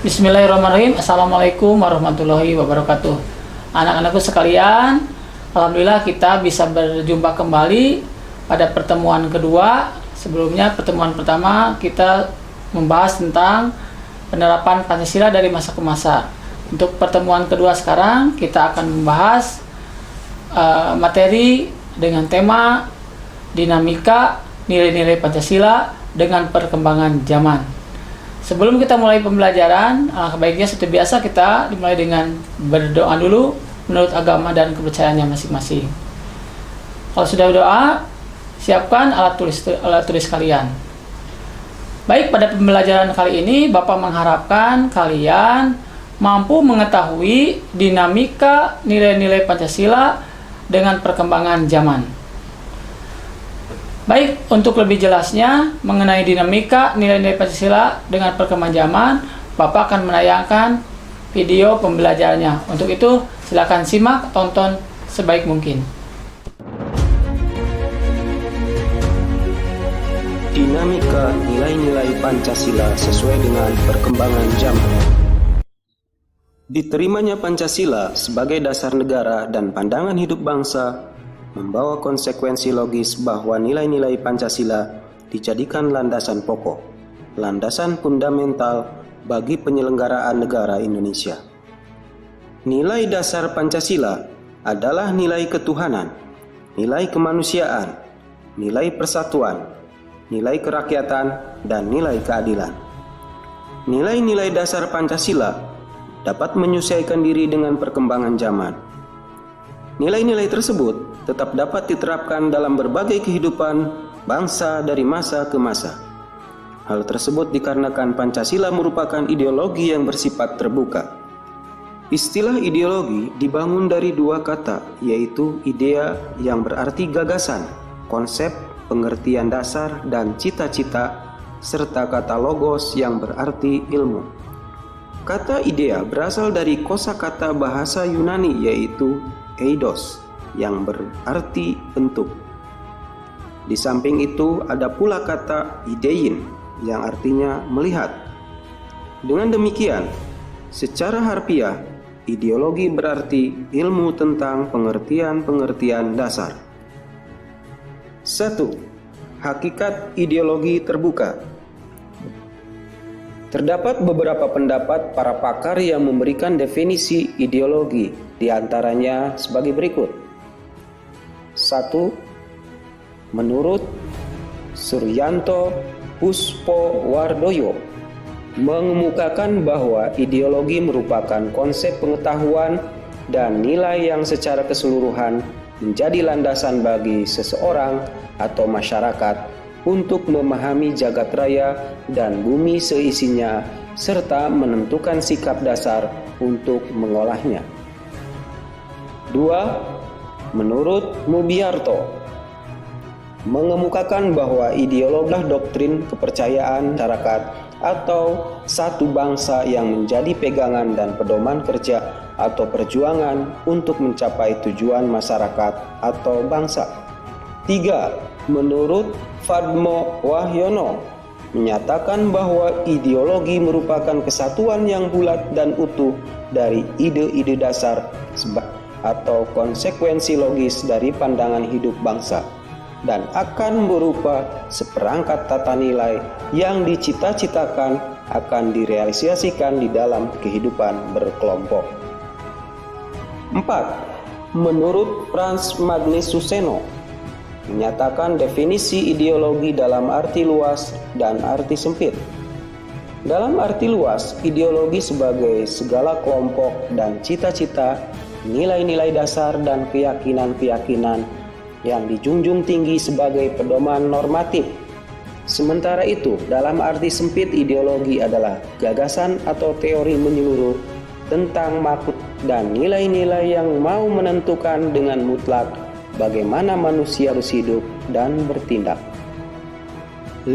Bismillahirrahmanirrahim. Assalamualaikum warahmatullahi wabarakatuh. Anak-anakku sekalian, alhamdulillah kita bisa berjumpa kembali pada pertemuan kedua. Sebelumnya pertemuan pertama kita membahas tentang penerapan Pancasila dari masa ke masa. Untuk pertemuan kedua sekarang kita akan membahas materi dengan tema dinamika nilai-nilai Pancasila dengan perkembangan zaman. Sebelum kita mulai pembelajaran, baiknya seperti biasa kita dimulai dengan berdoa dulu menurut agama dan kepercayaannya masing-masing. Kalau sudah berdoa, siapkan alat tulis kalian. Baik, pada pembelajaran kali ini Bapak mengharapkan kalian mampu mengetahui dinamika nilai-nilai Pancasila dengan perkembangan zaman. Baik, untuk lebih jelasnya mengenai dinamika nilai-nilai Pancasila dengan perkembangan zaman, Bapak akan menayangkan video pembelajarannya. Untuk itu, silakan simak, tonton sebaik mungkin. Dinamika nilai-nilai Pancasila sesuai dengan perkembangan zaman. Diterimanya Pancasila sebagai dasar negara dan pandangan hidup bangsa membawa konsekuensi logis bahwa nilai-nilai Pancasila dijadikan landasan pokok, landasan fundamental bagi penyelenggaraan negara Indonesia. Nilai dasar Pancasila adalah nilai ketuhanan, nilai kemanusiaan, nilai persatuan, nilai kerakyatan, dan nilai keadilan. Nilai-nilai dasar Pancasila dapat menyesuaikan diri dengan perkembangan zaman. Nilai-nilai tersebut tetap dapat diterapkan dalam berbagai kehidupan bangsa dari masa ke masa. Hal tersebut dikarenakan Pancasila merupakan ideologi yang bersifat terbuka. Istilah ideologi dibangun dari dua kata, yaitu idea yang berarti gagasan, konsep, pengertian dasar, dan cita-cita, serta kata logos yang berarti ilmu. Kata idea berasal dari kosakata bahasa Yunani yaitu eidos yang berarti bentuk. Di samping itu ada pula kata idein yang artinya melihat. Dengan demikian, secara harfiah, ideologi berarti ilmu tentang pengertian-pengertian dasar. 1. Hakikat ideologi terbuka. Terdapat beberapa pendapat para pakar yang memberikan definisi ideologi, di antaranya sebagai berikut. 1. Menurut Suryanto Puspowardoyo, mengemukakan bahwa ideologi merupakan konsep pengetahuan dan nilai yang secara keseluruhan menjadi landasan bagi seseorang atau masyarakat untuk memahami jagat raya dan bumi seisinya serta menentukan sikap dasar untuk mengolahnya. 2. Menurut Mubiarto, mengemukakan bahwa ideologi doktrin kepercayaan masyarakat atau satu bangsa yang menjadi pegangan dan pedoman kerja atau perjuangan untuk mencapai tujuan masyarakat atau bangsa. 3. Menurut Fadmo Wahyono, menyatakan bahwa ideologi merupakan kesatuan yang bulat dan utuh dari ide-ide dasar atau konsekuensi logis dari pandangan hidup bangsa dan akan berupa seperangkat tata nilai yang dicita-citakan akan direalisasikan di dalam kehidupan berkelompok. 4. Menurut Frans Magnus Suseno, menyatakan definisi ideologi dalam arti luas dan arti sempit. Dalam arti luas, ideologi sebagai segala kelompok dan cita-cita, nilai-nilai dasar dan keyakinan-keyakinan yang dijunjung tinggi sebagai pedoman normatif. Sementara itu, dalam arti sempit ideologi adalah gagasan atau teori menyeluruh tentang maksud dan nilai-nilai yang mau menentukan dengan mutlak bagaimana manusia harus hidup dan bertindak. 5.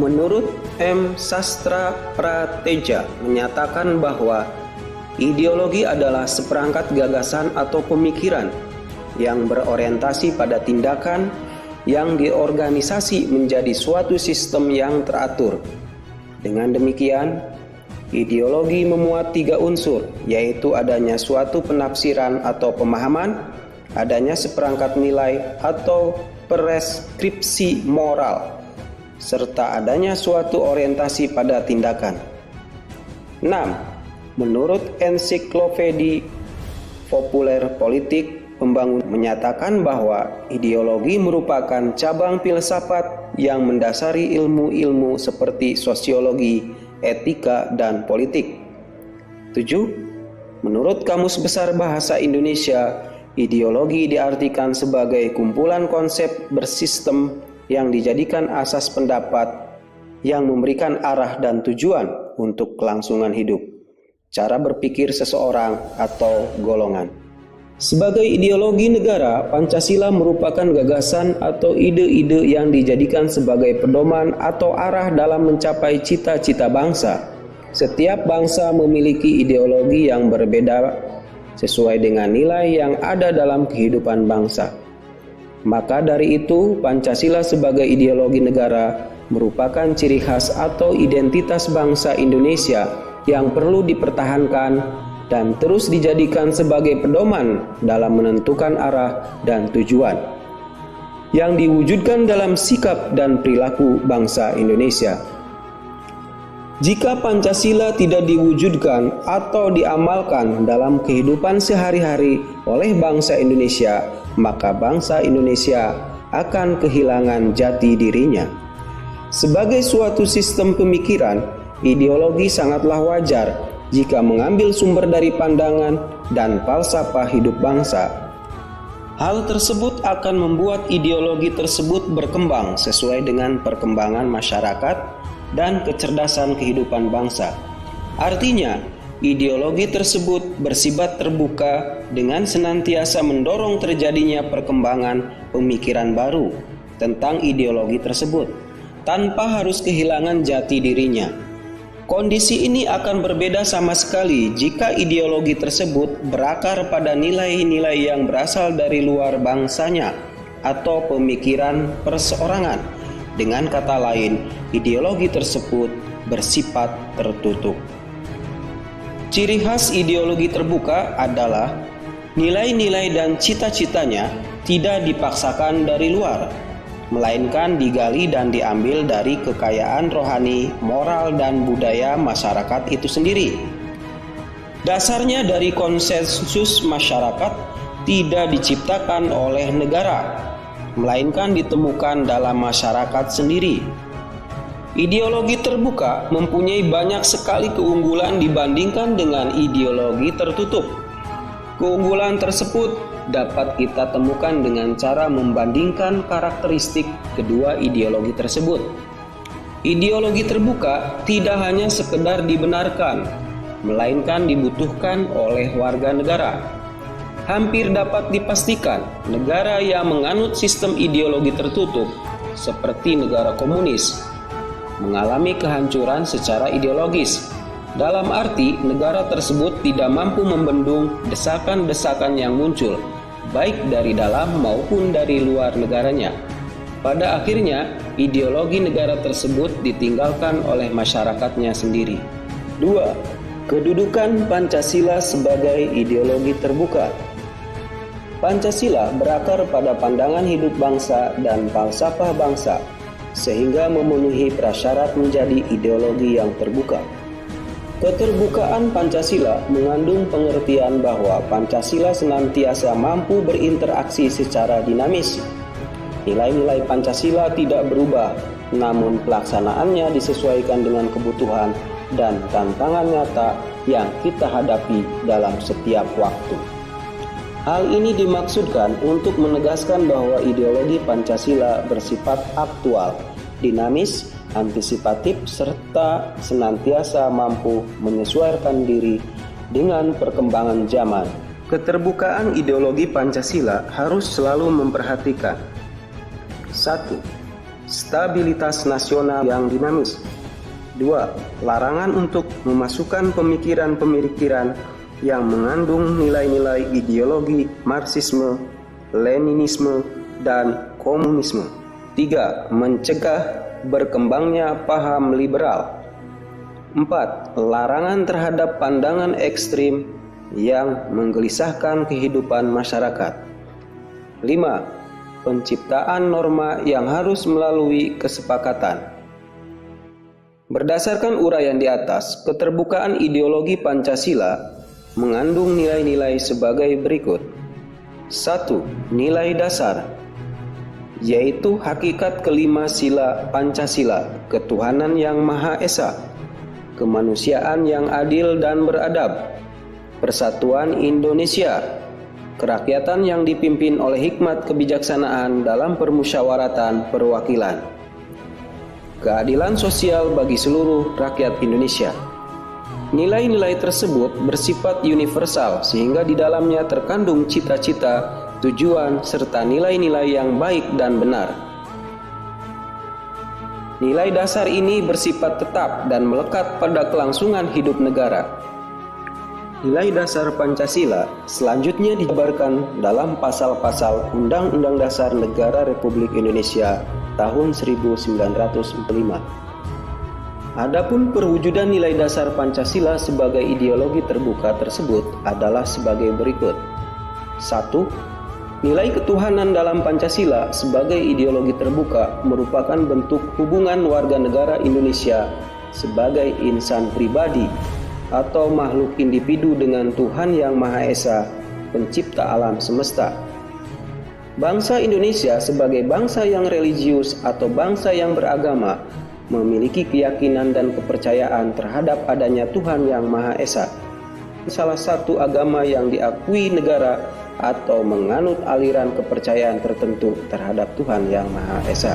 Menurut M. Sastra Prateja menyatakan bahwa ideologi adalah seperangkat gagasan atau pemikiran yang berorientasi pada tindakan yang diorganisasi menjadi suatu sistem yang teratur. Dengan demikian, Ideologi memuat 3 unsur, yaitu adanya suatu penafsiran atau pemahaman, adanya seperangkat nilai atau preskripsi moral, serta adanya suatu orientasi pada tindakan. 6. Menurut Ensiklopedi Populer Politik Pembangun menyatakan bahwa ideologi merupakan cabang filsafat yang mendasari ilmu-ilmu seperti sosiologi, etika, dan politik. 7. Menurut Kamus Besar Bahasa Indonesia, ideologi diartikan sebagai kumpulan konsep bersistem yang dijadikan asas pendapat yang memberikan arah dan tujuan untuk kelangsungan hidup, cara berpikir seseorang atau golongan. Sebagai ideologi negara, Pancasila merupakan gagasan atau ide-ide yang dijadikan sebagai pedoman atau arah dalam mencapai cita-cita bangsa. Setiap bangsa memiliki ideologi yang berbeda sesuai dengan nilai yang ada dalam kehidupan bangsa. Maka dari itu, Pancasila sebagai ideologi negara merupakan ciri khas atau identitas bangsa Indonesia yang perlu dipertahankan dan terus dijadikan sebagai pedoman dalam menentukan arah dan tujuan yang diwujudkan dalam sikap dan perilaku bangsa Indonesia. Jika Pancasila tidak diwujudkan atau diamalkan dalam kehidupan sehari-hari oleh bangsa Indonesia, maka bangsa Indonesia akan kehilangan jati dirinya. Sebagai suatu sistem pemikiran, ideologi sangatlah wajar jika mengambil sumber dari pandangan dan falsafah hidup bangsa. Hal tersebut akan membuat ideologi tersebut berkembang sesuai dengan perkembangan masyarakat dan kecerdasan kehidupan bangsa. Artinya, ideologi tersebut bersifat terbuka dengan senantiasa mendorong terjadinya perkembangan pemikiran baru tentang ideologi tersebut, tanpa harus kehilangan jati dirinya. Kondisi ini akan berbeda sama sekali jika ideologi tersebut berakar pada nilai-nilai yang berasal dari luar bangsanya atau pemikiran perseorangan. Dengan kata lain, ideologi tersebut bersifat tertutup. Ciri khas ideologi terbuka adalah nilai-nilai dan cita-citanya tidak dipaksakan dari luar, melainkan digali dan diambil dari kekayaan rohani, moral, dan budaya masyarakat itu sendiri. Dasarnya dari konsensus masyarakat tidak diciptakan oleh negara, melainkan ditemukan dalam masyarakat sendiri. Ideologi terbuka mempunyai banyak sekali keunggulan dibandingkan dengan ideologi tertutup. Keunggulan tersebut dapat kita temukan dengan cara membandingkan karakteristik kedua ideologi tersebut. Ideologi terbuka tidak hanya sekedar dibenarkan, melainkan dibutuhkan oleh warga negara. Hampir dapat dipastikan, negara yang menganut sistem ideologi tertutup, seperti negara komunis, mengalami kehancuran secara ideologis. Dalam arti, negara tersebut tidak mampu membendung desakan-desakan yang muncul, baik dari dalam maupun dari luar negaranya. Pada akhirnya, ideologi negara tersebut ditinggalkan oleh masyarakatnya sendiri. 2. Kedudukan Pancasila sebagai ideologi terbuka. Pancasila berakar pada pandangan hidup bangsa dan falsafah bangsa, sehingga memenuhi prasyarat menjadi ideologi yang terbuka. Keterbukaan Pancasila mengandung pengertian bahwa Pancasila senantiasa mampu berinteraksi secara dinamis. Nilai-nilai Pancasila tidak berubah, namun pelaksanaannya disesuaikan dengan kebutuhan dan tantangan nyata yang kita hadapi dalam setiap waktu. Hal ini dimaksudkan untuk menegaskan bahwa ideologi Pancasila bersifat aktual, dinamis, antisipatif, serta senantiasa mampu menyesuaikan diri dengan perkembangan zaman. Keterbukaan ideologi Pancasila harus selalu memperhatikan 1. Stabilitas nasional yang dinamis. 2. Larangan untuk memasukkan pemikiran-pemikiran yang mengandung nilai-nilai ideologi Marxisme, Leninisme, dan komunisme. 3. Mencegah berkembangnya paham liberal. 4. Larangan terhadap pandangan ekstrim yang menggelisahkan kehidupan masyarakat. 5. Penciptaan norma yang harus melalui kesepakatan. Berdasarkan uraian di atas, keterbukaan ideologi Pancasila mengandung nilai-nilai sebagai berikut. 1. Nilai dasar, yaitu hakikat kelima sila Pancasila, ketuhanan yang Maha Esa, kemanusiaan yang adil dan beradab, persatuan Indonesia, kerakyatan yang dipimpin oleh hikmat kebijaksanaan dalam permusyawaratan perwakilan, keadilan sosial bagi seluruh rakyat Indonesia. Nilai-nilai tersebut bersifat universal sehingga di dalamnya terkandung cita-cita, tujuan, serta nilai-nilai yang baik dan benar. Nilai dasar ini bersifat tetap dan melekat pada kelangsungan hidup negara. Nilai dasar Pancasila selanjutnya dijabarkan dalam pasal-pasal Undang-Undang Dasar Negara Republik Indonesia tahun 1945. Adapun perwujudan nilai dasar Pancasila sebagai ideologi terbuka tersebut adalah sebagai berikut. 1. Nilai ketuhanan dalam Pancasila sebagai ideologi terbuka merupakan bentuk hubungan warga negara Indonesia sebagai insan pribadi atau makhluk individu dengan Tuhan Yang Maha Esa, pencipta alam semesta. Bangsa Indonesia sebagai bangsa yang religius atau bangsa yang beragama memiliki keyakinan dan kepercayaan terhadap adanya Tuhan Yang Maha Esa, salah satu agama yang diakui negara atau menganut aliran kepercayaan tertentu terhadap Tuhan Yang Maha Esa.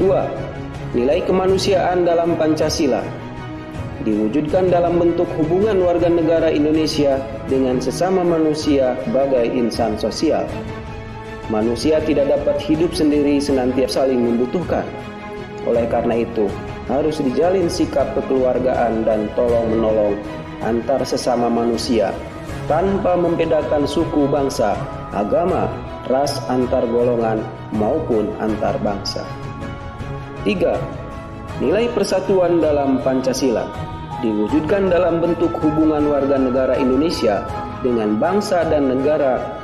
2. Nilai kemanusiaan dalam Pancasila diwujudkan dalam bentuk hubungan warga negara Indonesia dengan sesama manusia sebagai insan sosial. Manusia tidak dapat hidup sendiri, senantiasa saling membutuhkan. Oleh karena itu, harus dijalin sikap kekeluargaan dan tolong-menolong antar sesama manusia tanpa membedakan suku, bangsa, agama, ras, antar golongan maupun antar bangsa. 3. Nilai persatuan dalam Pancasila diwujudkan dalam bentuk hubungan warga negara Indonesia dengan bangsa dan negara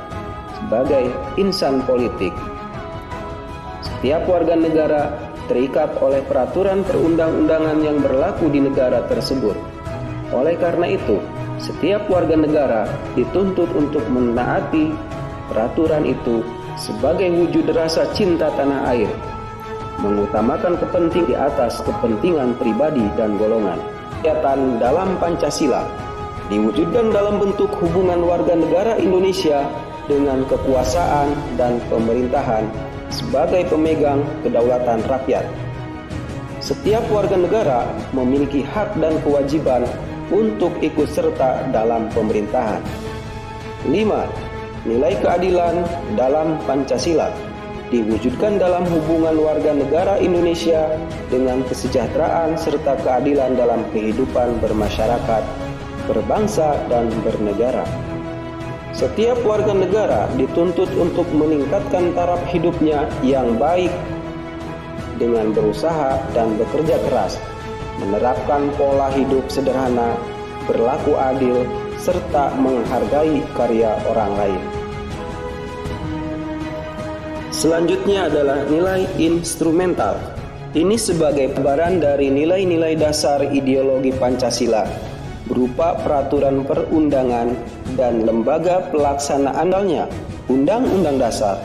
sebagai insan politik. Setiap warga negara terikat oleh peraturan perundang-undangan yang berlaku di negara tersebut. Oleh karena itu, setiap warga negara dituntut untuk menaati peraturan itu sebagai wujud rasa cinta tanah air, mengutamakan kepentingan di atas kepentingan pribadi dan golongan. Kegiatan dalam Pancasila diwujudkan dalam bentuk hubungan warga negara Indonesia dengan kekuasaan dan pemerintahan sebagai pemegang kedaulatan rakyat. Setiap warga negara memiliki hak dan kewajiban untuk ikut serta dalam pemerintahan. 5. Nilai keadilan dalam Pancasila diwujudkan dalam hubungan warga negara Indonesia dengan kesejahteraan serta keadilan dalam kehidupan bermasyarakat, berbangsa, dan bernegara. Setiap warga negara dituntut untuk meningkatkan taraf hidupnya yang baik dengan berusaha dan bekerja keras, menerapkan pola hidup sederhana, berlaku adil, serta menghargai karya orang lain. Selanjutnya adalah nilai instrumental. Ini sebagai gambaran dari nilai-nilai dasar ideologi Pancasila berupa peraturan perundangan dan lembaga pelaksanaannya, Undang-Undang Dasar,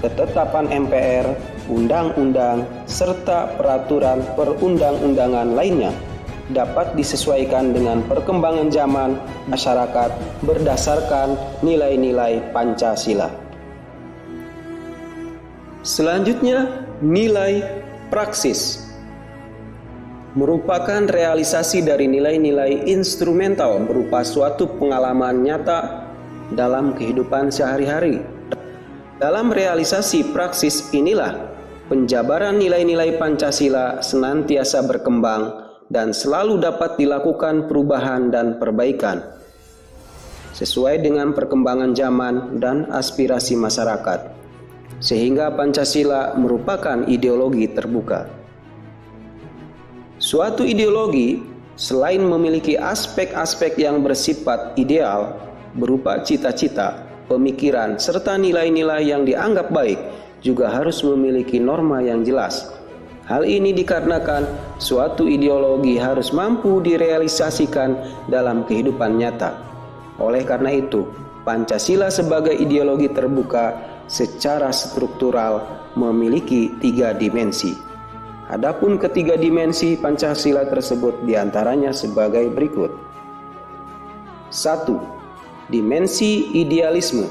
ketetapan MPR, undang-undang, serta peraturan perundang-undangan lainnya dapat disesuaikan dengan perkembangan zaman masyarakat berdasarkan nilai-nilai Pancasila. Selanjutnya, nilai praksis merupakan realisasi dari nilai-nilai instrumental berupa suatu pengalaman nyata dalam kehidupan sehari-hari. Dalam realisasi praksis inilah penjabaran nilai-nilai Pancasila senantiasa berkembang dan selalu dapat dilakukan perubahan dan perbaikan sesuai dengan perkembangan zaman dan aspirasi masyarakat, sehingga Pancasila merupakan ideologi terbuka. Suatu ideologi Selain memiliki aspek-aspek yang bersifat ideal, berupa cita-cita, pemikiran, serta nilai-nilai yang dianggap baik, juga harus memiliki norma yang jelas. Hal ini dikarenakan suatu ideologi harus mampu direalisasikan dalam kehidupan nyata. Oleh karena itu, Pancasila sebagai ideologi terbuka secara struktural memiliki 3 dimensi. Adapun ketiga dimensi Pancasila tersebut diantaranya sebagai berikut. 1. Dimensi idealisme.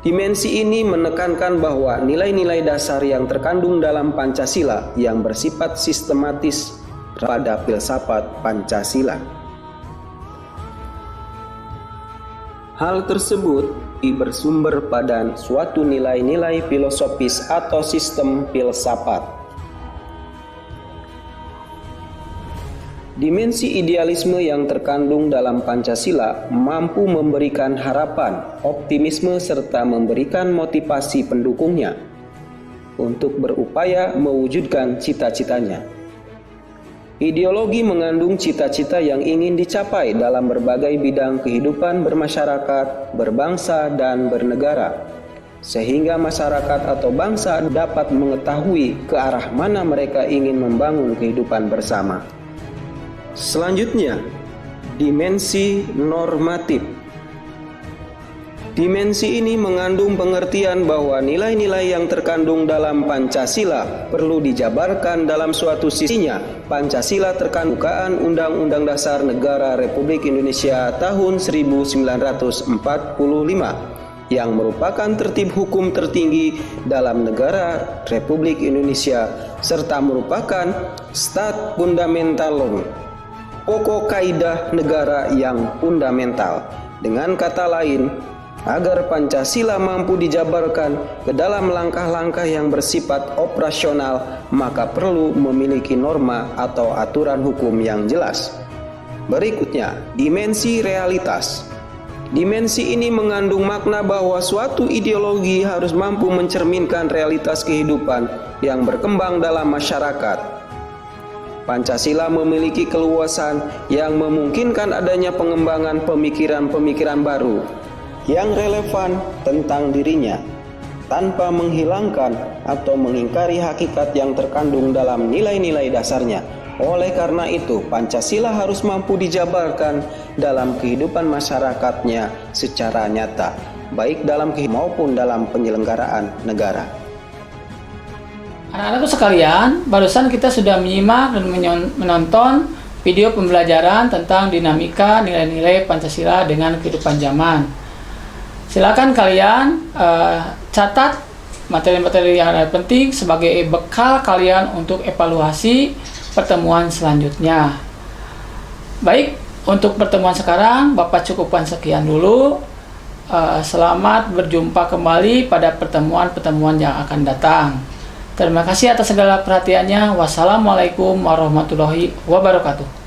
Dimensi ini menekankan bahwa nilai-nilai dasar yang terkandung dalam Pancasila yang bersifat sistematis pada filsafat Pancasila. Hal tersebut bersumber pada suatu nilai-nilai filosofis atau sistem filsafat. Dimensi idealisme yang terkandung dalam Pancasila mampu memberikan harapan, optimisme, serta memberikan motivasi pendukungnya untuk berupaya mewujudkan cita-citanya. Ideologi mengandung cita-cita yang ingin dicapai dalam berbagai bidang kehidupan bermasyarakat, berbangsa, dan bernegara, sehingga masyarakat atau bangsa dapat mengetahui ke arah mana mereka ingin membangun kehidupan bersama. Selanjutnya, dimensi normatif. Dimensi ini mengandung pengertian bahwa nilai-nilai yang terkandung dalam Pancasila perlu dijabarkan dalam suatu sisinya. Pancasila terkandung Undang-Undang Dasar Negara Republik Indonesia tahun 1945 yang merupakan tertib hukum tertinggi dalam negara Republik Indonesia serta merupakan stat fundamentalum, pokok kaidah negara yang fundamental. Dengan kata lain, agar Pancasila mampu dijabarkan ke dalam langkah-langkah yang bersifat operasional, maka perlu memiliki norma atau aturan hukum yang jelas. Berikutnya, dimensi realitas. Dimensi ini mengandung makna bahwa suatu ideologi harus mampu mencerminkan realitas kehidupan yang berkembang dalam masyarakat. Pancasila memiliki keluasan yang memungkinkan adanya pengembangan pemikiran-pemikiran baru yang relevan tentang dirinya, tanpa menghilangkan atau mengingkari hakikat yang terkandung dalam nilai-nilai dasarnya. Oleh karena itu, Pancasila harus mampu dijabarkan dalam kehidupan masyarakatnya secara nyata, baik dalam maupun dalam penyelenggaraan negara. Anak-anakku sekalian, barusan kita sudah menyimak dan menonton video pembelajaran tentang dinamika nilai-nilai Pancasila dengan kehidupan zaman. Silakan kalian catat materi-materi yang ada penting sebagai bekal kalian untuk evaluasi pertemuan selanjutnya. Baik, untuk pertemuan sekarang Bapak cukupkan sekian dulu. Selamat berjumpa kembali pada pertemuan-pertemuan yang akan datang. Terima kasih atas segala perhatiannya. Wassalamualaikum warahmatullahi wabarakatuh.